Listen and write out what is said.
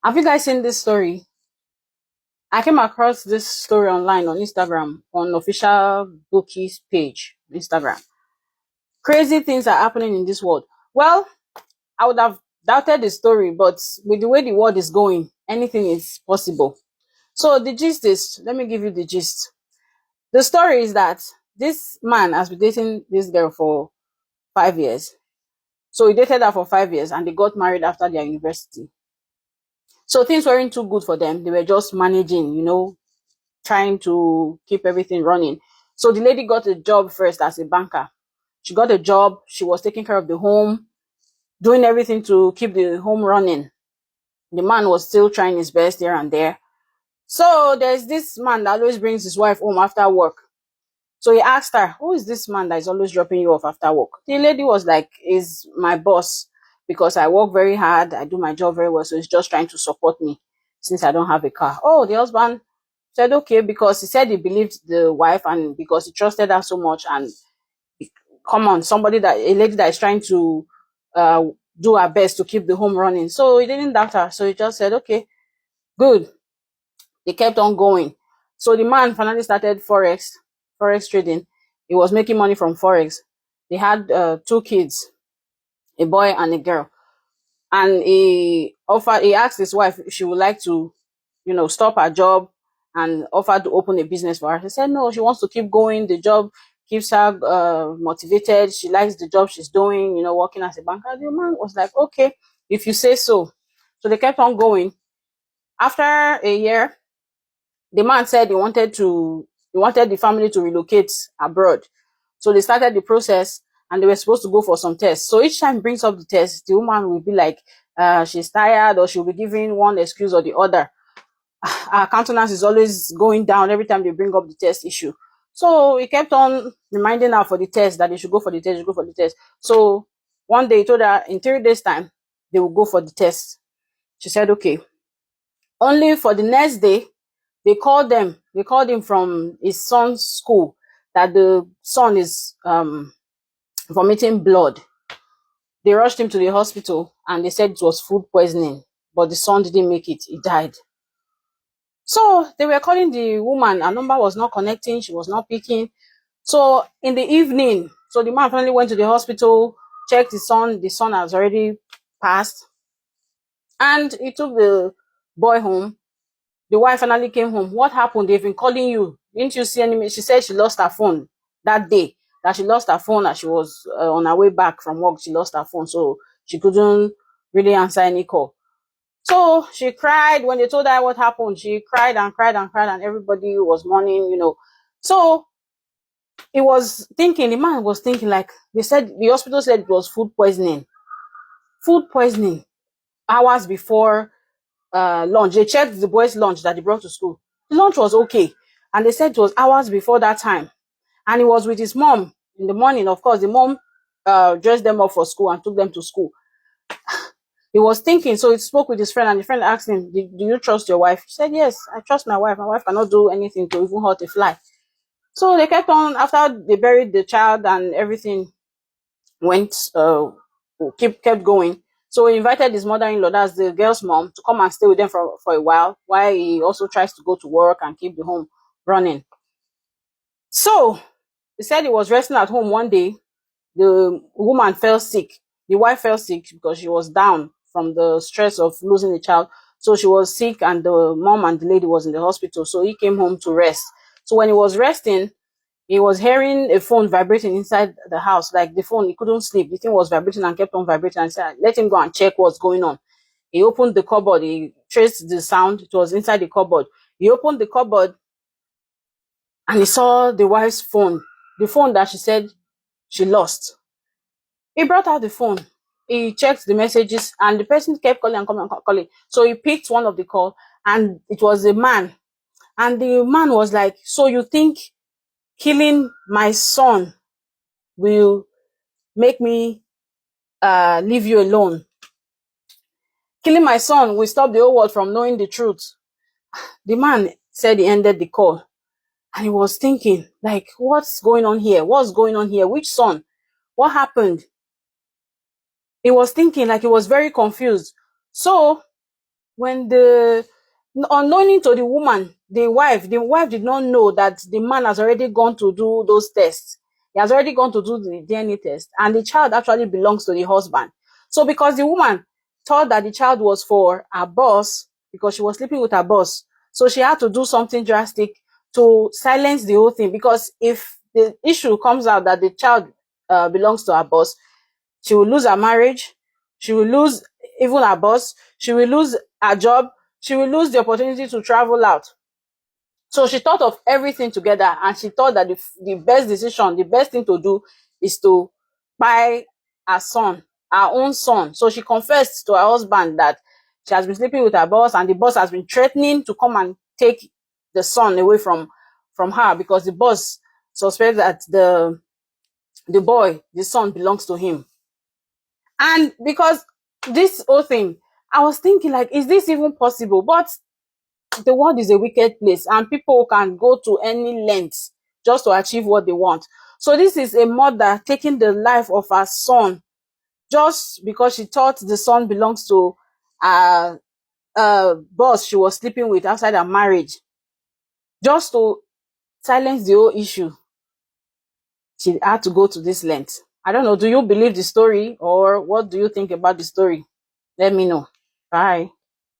Have you guys seen this story? I came across this story online on Instagram, on official bookies page, Instagram. Crazy things are happening in this world. Well, I would have doubted the story, but with the way the world is going, anything is possible. So the gist is, let me give you the gist. The story is that this man has been dating this girl for 5 years. So he dated her for 5 years and they got married after their university. So things weren't too good for them. They were just managing, trying to keep everything running. So the lady got a job first as a banker. She got a job. She was taking care of the home, doing everything to keep the home running. The man was still trying his best here and there. So there's this man that always brings his wife home after work. So he asked her, who is this man that is always dropping you off after work? The lady was like, is my boss, because I work very hard. I do my job very well. So he's just trying to support me since I don't have a car. Oh, the husband said, okay, because he said he believed the wife and because he trusted her so much. And come on, a lady that is trying to uh, do her best to keep the home running. So he didn't doubt her. So he just said, okay, good. They kept on going. So the man finally started forex trading. He was making money from forex. They had two kids, a boy and a girl. And he asked his wife if she would like to, stop her job and offered to open a business for her. She said no, she wants to keep going. The job keeps her motivated. She likes the job she's doing, working as a banker. The man was like, okay, if you say so. So they kept on going. After a year, the man said he wanted the family to relocate abroad. So they started the process and they were supposed to go for some tests. So each time he brings up the test, the woman will be like, she's tired, or she'll be giving one excuse or the other. Her countenance is always going down every time they bring up the test issue. So he kept on reminding her for the test, that they should go for the test, go for the test. So one day he told her in 3 days' time, they will go for the test. She said, okay. Only for the next day, they called him from his son's school that the son is vomiting blood. They rushed him to the hospital and they said it was food poisoning, but the son didn't make it. He died. So they were calling the woman. Her number was not connecting. She was not picking. So in the evening, so the man finally went to the hospital, checked his son. The son has already passed. And he took the boy home. The wife finally came home. What happened? They've been calling you. Didn't you see any? She said she lost her phone that day. That she lost her phone as she was on her way back from work. She lost her phone, so she couldn't really answer any call. So she cried when they told her what happened. She cried and cried and cried, and everybody was mourning. So the man was thinking, like, the hospital said it was food poisoning. Food poisoning hours before lunch. They checked the boys' lunch that they brought to school. The lunch was okay. And they said it was hours before that time. And he was with his mom in the morning. Of course, the mom dressed them up for school and took them to school. He was thinking, so he spoke with his friend, and the friend asked him, do you trust your wife? He said, yes, I trust my wife. My wife cannot do anything to even hurt a fly. So they kept on, after they buried the child and everything kept going. So he invited his mother-in-law, that's the girl's mom, to come and stay with them for a while he also tries to go to work and keep the home running. So he said he was resting at home one day. The woman fell sick. The wife fell sick because she was down from the stress of losing a child. So she was sick, and the mom and the lady was in the hospital. So he came home to rest. So when he was resting, he was hearing a phone vibrating inside the house. Like the phone, he couldn't sleep. The thing was vibrating and kept on vibrating, and said, let him go and check what's going on. He opened the cupboard. He traced the sound. It was inside the cupboard. He opened the cupboard and he saw the wife's phone. The phone that she said she lost. He brought out the phone. He checked the messages, and the person kept calling and calling. So he picked one of the call, and it was a man. And the man was like, so you think killing my son will make me leave you alone? Killing my son will stop the whole world from knowing the truth. The man said he ended the call, and he was thinking, like, what's going on here? What's going on here? Which son? What happened? He was thinking, like, he was very confused. So when the unknowing to the woman, the wife did not know that the man has already gone to do those tests. He has already gone to do the DNA test, and the child actually belongs to the husband. So because the woman thought that the child was for her boss, because she was sleeping with her boss, so she had to do something drastic to silence the whole thing. Because if the issue comes out that the child belongs to her boss, she will lose her marriage, she will lose even her boss, she will lose her job, she will lose the opportunity to travel out. So she thought of everything together, and she thought that the best decision, the best thing to do is to buy her son, her own son. So she confessed to her husband that she has been sleeping with her boss, and the boss has been threatening to come and take the son away from her, because the boss suspects that the boy, the son, belongs to him. And because this whole thing, I was thinking, like, is this even possible? But the world is a wicked place, and people can go to any lengths just to achieve what they want. So this is a mother taking the life of her son just because she thought the son belongs to a boss she was sleeping with outside her marriage, just to silence the whole issue. She had to go to this length. I don't know. Do you believe the story, or what do you think about the story? Let me know. Bye.